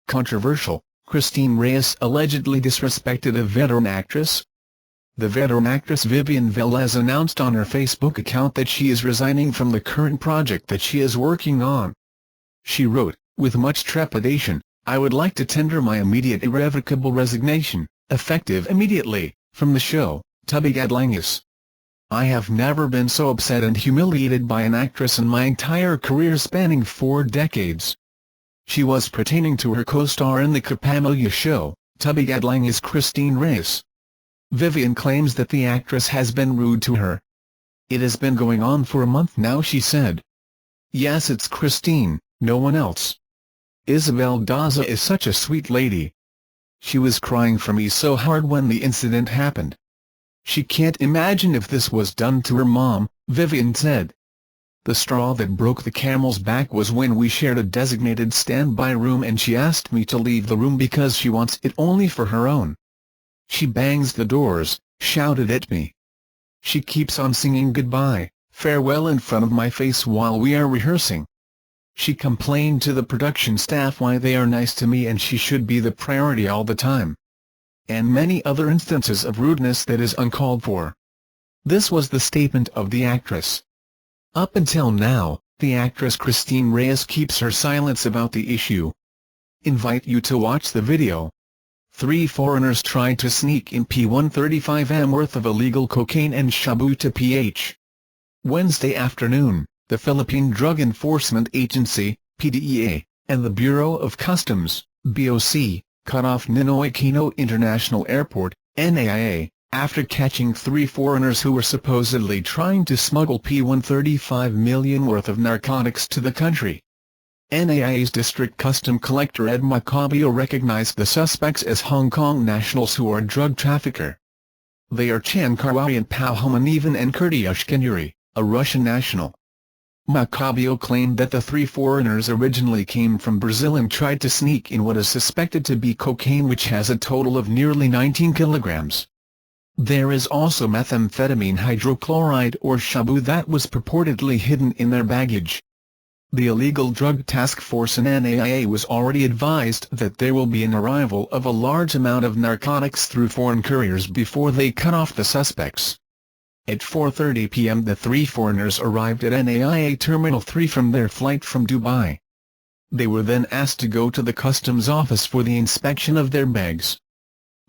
Controversial, Cristine Reyes allegedly disrespected a veteran actress. The veteran actress Vivian has announced on her Facebook account that she is resigning from the current project that she is working on. She wrote, "With much trepidation, I would like to tender my immediate irrevocable resignation, effective immediately, from the show, Tubig at Langis. I have never been so upset and humiliated by an actress in my entire career spanning 4 decades." She was pertaining to her co-star in the Kapamilya show, Tubig at Langis Cristine Reyes. Vivian claims that the actress has been rude to her. "It has been going on for a month now," she said. "Yes, it's Cristine, no one else. Isabelle Daza is such a sweet lady. She was crying for me so hard when the incident happened. She can't imagine if this was done to her mom," Vivian said. "The straw that broke the camel's back was when we shared a designated standby room and she asked me to leave the room because she wants it only for her own. She bangs the doors, shouted at me. She keeps on singing goodbye, farewell in front of my face while we are rehearsing. She complained to the production staff why they are nice to me and she should be the priority all the time. And many other instances of rudeness that is uncalled for." This was the statement of the actress. Up until now, the actress Cristine Reyes keeps her silence about the issue. Invite you to watch the video. 3 foreigners tried to sneak in P135M worth of illegal cocaine and shabu to PH. Wednesday afternoon, the Philippine Drug Enforcement Agency, PDEA, and the Bureau of Customs, BOC, cut off Ninoy Aquino International Airport, NAIA, after catching 3 foreigners who were supposedly trying to smuggle P135 million worth of narcotics to the country. NAIA's District Custom Collector Ed Macabio recognized the suspects as Hong Kong nationals who are drug trafficker. They are Chan Karwayan Pauhumanivan and Kurdiush Kenyuri, a Russian national. Macabio claimed that the 3 foreigners originally came from Brazil and tried to sneak in what is suspected to be cocaine, which has a total of nearly 19 kilograms. There is also methamphetamine hydrochloride or shabu that was purportedly hidden in their baggage. The Illegal Drug Task Force in NAIA was already advised that there will be an arrival of a large amount of narcotics through foreign couriers before they cut off the suspects. At 4:30 p.m. the 3 foreigners arrived at NAIA Terminal 3 from their flight from Dubai. They were then asked to go to the customs office for the inspection of their bags.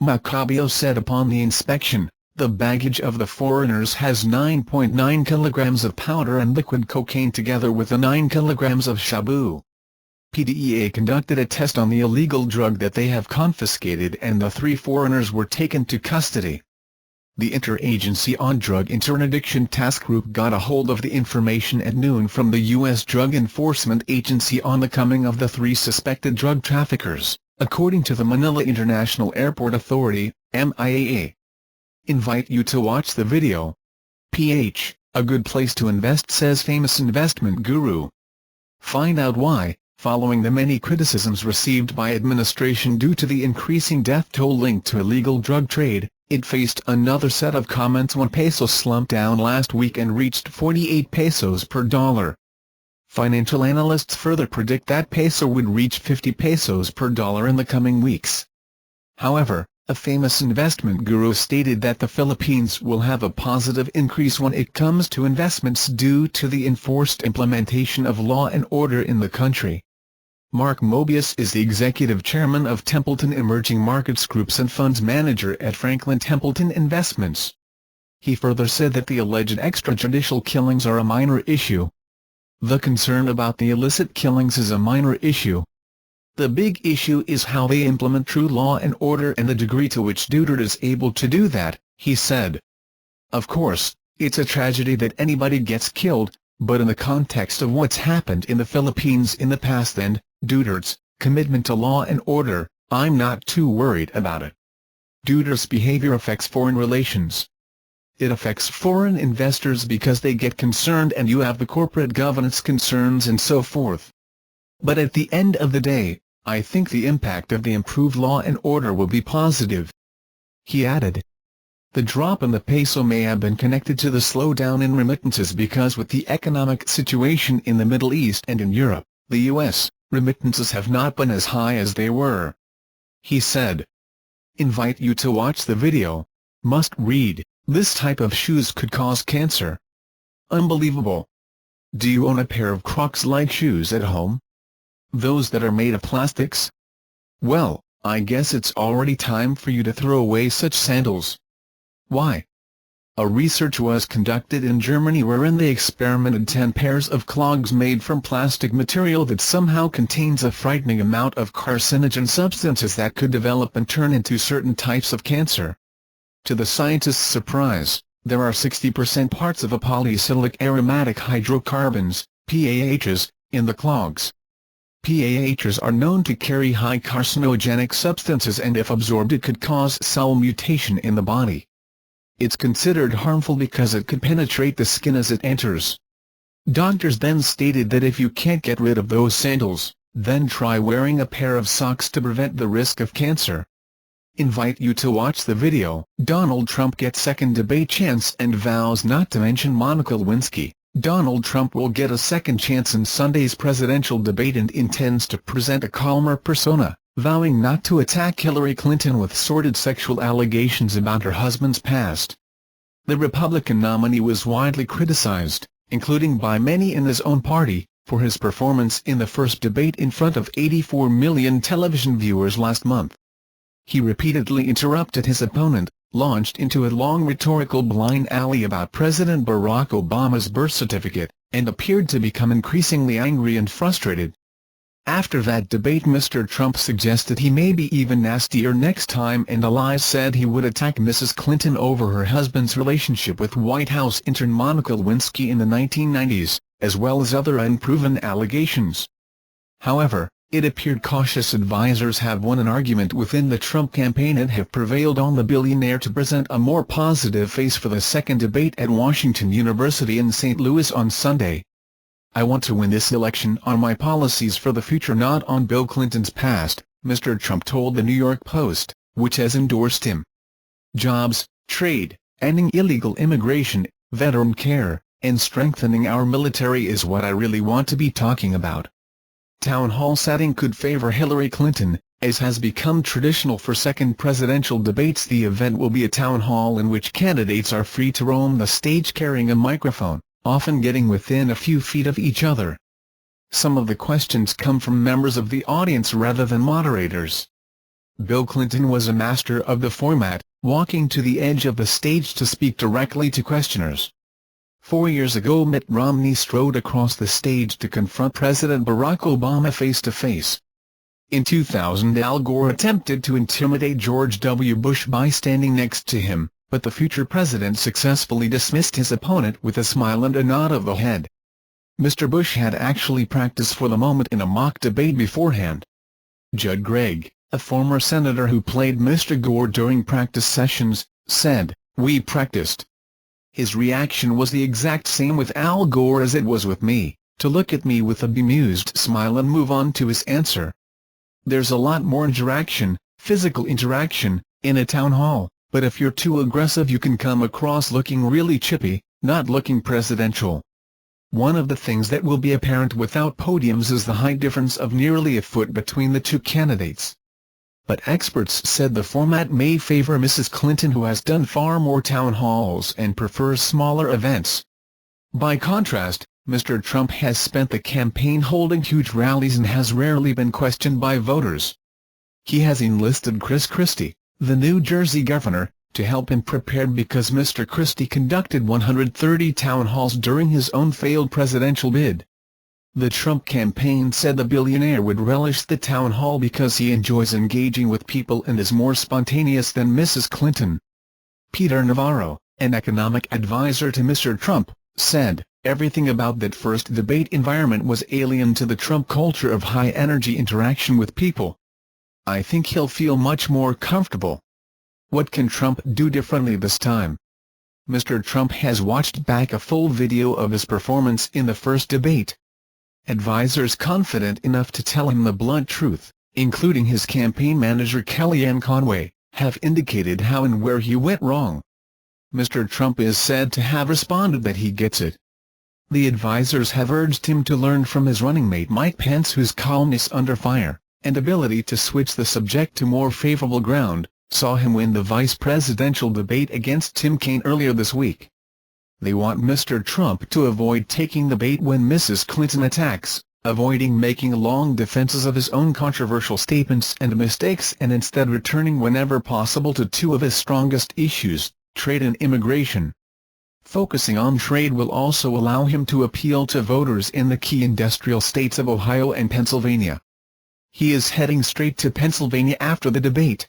Macabio said upon the inspection, the baggage of the foreigners has 9.9 kilograms of powder and liquid cocaine together with the 9 kilograms of shabu. PDEA conducted a test on the illegal drug that they have confiscated and the 3 foreigners were taken to custody. The Interagency on Drug Interdiction Task Group got a hold of the information at noon from the U.S. Drug Enforcement Agency on the coming of the 3 suspected drug traffickers, according to the Manila International Airport Authority, MIAA. Invite you to watch the video. PH, a good place to invest, says famous investment guru. Find out why, following the many criticisms received by administration due to the increasing death toll linked to illegal drug trade, it faced another set of comments when peso slumped down last week and reached 48 pesos per dollar. Financial analysts further predict that peso would reach 50 pesos per dollar in the coming weeks. However, a famous investment guru stated that the Philippines will have a positive increase when it comes to investments due to the enforced implementation of law and order in the country. Mark Mobius is the executive chairman of Templeton Emerging Markets Groups and funds manager at Franklin Templeton Investments. He further said that the alleged extrajudicial killings are a minor issue. The concern about the illicit killings is a minor issue. The big issue is how they implement true law and order and the degree to which Duterte is able to do that, he said. Of course, it's a tragedy that anybody gets killed, but in the context of what's happened in the Philippines in the past and Duterte's commitment to law and order, I'm not too worried about it. Duterte's behavior affects foreign relations. It affects foreign investors because they get concerned and you have the corporate governance concerns and so forth. But at the end of the day, I think the impact of the improved law and order will be positive. He added. The drop in the peso may have been connected to the slowdown in remittances because with the economic situation in the Middle East and in Europe, the U.S., remittances have not been as high as they were. He said. Invite you to watch the video. Must read, this type of shoes could cause cancer. Unbelievable. Do you own a pair of Crocs-like shoes at home? Those that are made of plastics? Well, I guess it's already time for you to throw away such sandals. Why? A research was conducted in Germany wherein they experimented 10 pairs of clogs made from plastic material that somehow contains a frightening amount of carcinogen substances that could develop and turn into certain types of cancer. To the scientists' surprise, there are 60% parts of a polycyclic aromatic hydrocarbons, PAHs, in the clogs. PAHs are known to carry high carcinogenic substances and if absorbed it could cause cell mutation in the body. It's considered harmful because it could penetrate the skin as it enters. Doctors then stated that if you can't get rid of those sandals, then try wearing a pair of socks to prevent the risk of cancer. Invite you to watch the video. Donald Trump gets second debate chance and vows not to mention Monica Lewinsky. Donald Trump will get a second chance in Sunday's presidential debate and intends to present a calmer persona, vowing not to attack Hillary Clinton with sordid sexual allegations about her husband's past. The Republican nominee was widely criticized, including by many in his own party, for his performance in the first debate in front of 84 million television viewers last month. He repeatedly interrupted his opponent, launched into a long rhetorical blind alley about President Barack Obama's birth certificate, and appeared to become increasingly angry and frustrated. After that debate, Mr. Trump suggested he may be even nastier next time, and Elias said he would attack Mrs. Clinton over her husband's relationship with White House intern Monica Lewinsky in the 1990s, as well as other unproven allegations. However, it appeared cautious advisers have won an argument within the Trump campaign and have prevailed on the billionaire to present a more positive face for the second debate at Washington University in St. Louis on Sunday. I want to win this election on my policies for the future, not on Bill Clinton's past, Mr. Trump told the New York Post, which has endorsed him. Jobs, trade, ending illegal immigration, veteran care, and strengthening our military is what I really want to be talking about. Town hall setting could favor Hillary Clinton, as has become traditional for second presidential debates. The event will be a town hall in which candidates are free to roam the stage carrying a microphone, often getting within a few feet of each other. Some of the questions come from members of the audience rather than moderators. Bill Clinton was a master of the format, walking to the edge of the stage to speak directly to questioners. 4 years ago, Mitt Romney strode across the stage to confront President Barack Obama face-to-face. In 2000, Al Gore attempted to intimidate George W. Bush by standing next to him, but the future president successfully dismissed his opponent with a smile and a nod of the head. Mr. Bush had actually practiced for the moment in a mock debate beforehand. Judd Gregg, a former senator who played Mr. Gore during practice sessions, said, "We practiced." His reaction was the exact same with Al Gore as it was with me, to look at me with a bemused smile and move on to his answer. There's a lot more interaction, physical interaction, in a town hall, but if you're too aggressive you can come across looking really chippy, not looking presidential. One of the things that will be apparent without podiums is the height difference of nearly a foot between the two candidates. But experts said the format may favor Mrs. Clinton, who has done far more town halls and prefers smaller events. By contrast, Mr. Trump has spent the campaign holding huge rallies and has rarely been questioned by voters. He has enlisted Chris Christie, the New Jersey governor, to help him prepare because Mr. Christie conducted 130 town halls during his own failed presidential bid. The Trump campaign said the billionaire would relish the town hall because he enjoys engaging with people and is more spontaneous than Mrs. Clinton. Peter Navarro, an economic advisor to Mr. Trump, said, "Everything about that first debate environment was alien to the Trump culture of high-energy interaction with people. I think he'll feel much more comfortable." What can Trump do differently this time? Mr. Trump has watched back a full video of his performance in the first debate. Advisers confident enough to tell him the blunt truth, including his campaign manager Kellyanne Conway, have indicated how and where he went wrong. Mr. Trump is said to have responded that he gets it. The advisors have urged him to learn from his running mate Mike Pence, whose calmness under fire, and ability to switch the subject to more favorable ground, saw him win the vice presidential debate against Tim Kaine earlier this week. They want Mr. Trump to avoid taking the bait when Mrs. Clinton attacks, avoiding making long defenses of his own controversial statements and mistakes, and instead returning whenever possible to two of his strongest issues, trade and immigration. Focusing on trade will also allow him to appeal to voters in the key industrial states of Ohio and Pennsylvania. He is heading straight to Pennsylvania after the debate.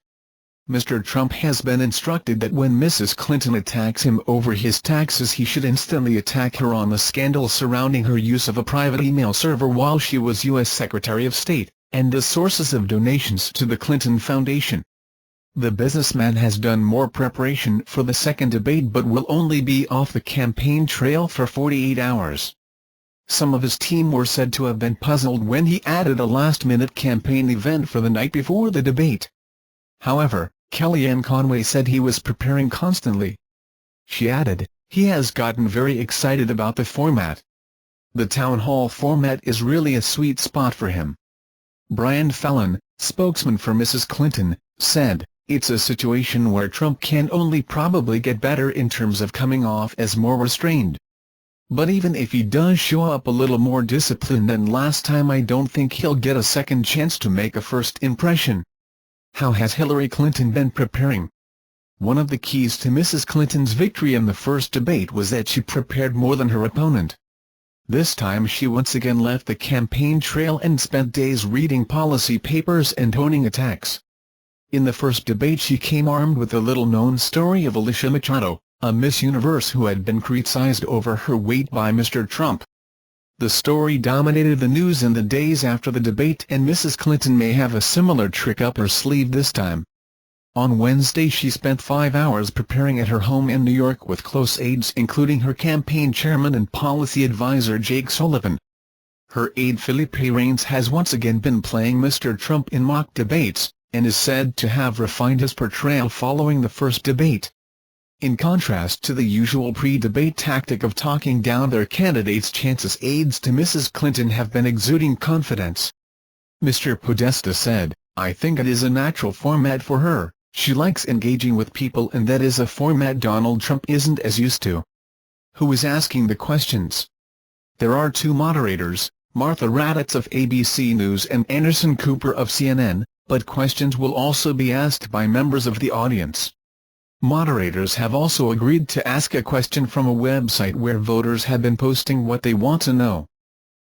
Mr. Trump has been instructed that when Mrs. Clinton attacks him over his taxes, he should instantly attack her on the scandal surrounding her use of a private email server while she was U.S. Secretary of State, and the sources of donations to the Clinton Foundation. The businessman has done more preparation for the second debate but will only be off the campaign trail for 48 hours. Some of his team were said to have been puzzled when he added a last-minute campaign event for the night before the debate. However, Kellyanne Conway said he was preparing constantly. She added, "He has gotten very excited about the format. The town hall format is really a sweet spot for him." Brian Fallon, spokesman for Mrs. Clinton, said, "It's a situation where Trump can only probably get better in terms of coming off as more restrained. But even if he does show up a little more disciplined than last time, I don't think he'll get a second chance to make a first impression." How has Hillary Clinton been preparing? One of the keys to Mrs. Clinton's victory in the first debate was that she prepared more than her opponent. This time she once again left the campaign trail and spent days reading policy papers and honing attacks. In the first debate she came armed with the little-known story of Alicia Machado, a Miss Universe who had been criticized over her weight by Mr. Trump. The story dominated the news in the days after the debate, and Mrs. Clinton may have a similar trick up her sleeve this time. On Wednesday she spent 5 hours preparing at her home in New York with close aides including her campaign chairman and policy advisor Jake Sullivan. Her aide Philippe Reines has once again been playing Mr. Trump in mock debates, and is said to have refined his portrayal following the first debate. In contrast to the usual pre-debate tactic of talking down their candidates' chances, aides to Mrs. Clinton have been exuding confidence. Mr. Podesta said, "I think it is a natural format for her. She likes engaging with people, and that is a format Donald Trump isn't as used to." Who is asking the questions? There are two moderators, Martha Raddatz of ABC News and Anderson Cooper of CNN, but questions will also be asked by members of the audience. Moderators have also agreed to ask a question from a website where voters have been posting what they want to know.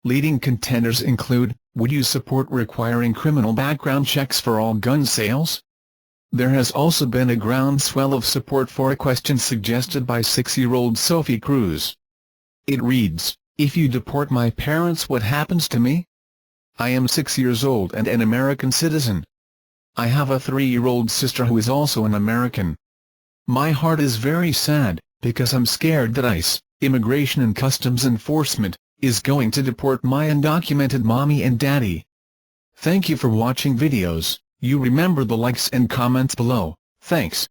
Leading contenders include, would you support requiring criminal background checks for all gun sales? There has also been a groundswell of support for a question suggested by 6-year-old Sophie Cruz. It reads, "If you deport my parents, what happens to me? I am 6 years old and an American citizen. I have a 3-year-old sister who is also an American. My heart is very sad, because I'm scared that ICE, Immigration and Customs Enforcement, is going to deport my undocumented mommy and daddy." Thank you for watching videos. You remember the likes and comments below. Thanks.